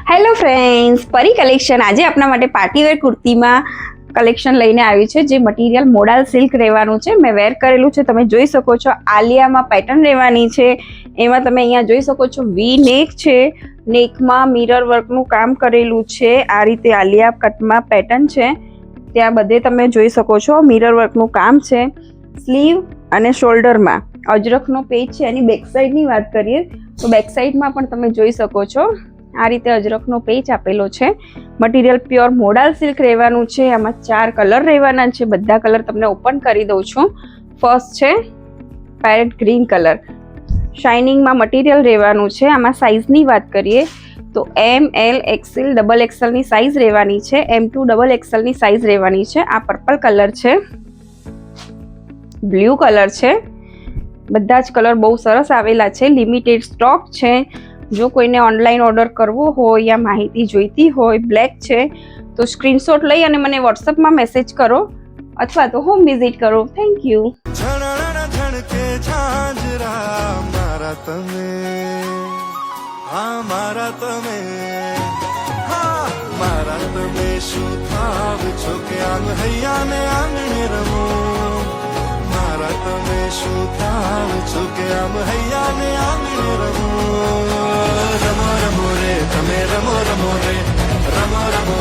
Hello friends, પરી collection આજે આપણા માટે પાર્ટીવેર કુર્તીમાં કલેક્શન લઈને આવ્યું છે. જે મટીરિયલ મોડાલ સિલ્ક રહેવાનું છે. મેં વેર કરેલું છે, તમે જોઈ શકો છો. આલિયામાં પેટર્ન રહેવાની છે. એમાં તમે અહીંયા જોઈ શકો છો વી નેક છે. નેકમાં મિરર વર્કનું કામ કરેલું છે. આ રીતે આલિયા કટમાં પેટર્ન છે. ત્યાં બધે તમે જોઈ શકો છો મિરર વર્કનું કામ છે. સ્લીવ અને શોલ્ડરમાં અજરખનો પેજ છે. એની બેક સાઈડની વાત કરીએ તો બેક સાઈડમાં પણ તમે જોઈ શકો છો આ રીતે અજરખનો પેજ આપેલો છે. મટીરિયલ પ્યોર મોડાલ સિલ્ક રહેવાનું છે. આમાં 4 કલર રહેવાના છે. બધા કલર તમને ઓપન કરી દઉં છું. ફર્સ્ટ છે પેરેટ ગ્રીન કલર, શાઇનિંગમાં મટીરિયલ રહેવાનું છે. આમાં સાઇઝની વાત કરીએ તો એમ, એલ, એક્સએલ, ડબલ એક્સએલની સાઇઝ રહેવાની છે. M2 ડબલ એક્સએલની સાઇઝ રહેવાની છે. આ પર્પલ કલર છે, બ્લુ કલર છે. બધા જ કલર બહુ સરસ આવેલા છે. લિમિટેડ સ્ટોક છે. જો કોઈને ઓનલાઈન ઓર્ડર કરવો હોય યા માહિતી જોઈતી હોય, બ્લેક છે તો સ્ક્રીનશોટ લઈ અને મને વોટ્સઅપમાં મેસેજ કરો અથવા તો હોમ વિઝિટ કરો. Thank you. શું થાવ છો કે આમ હૈયાને આંગણે રમો, રમો રમો રે તમે રમો રમો રે, રમો રમો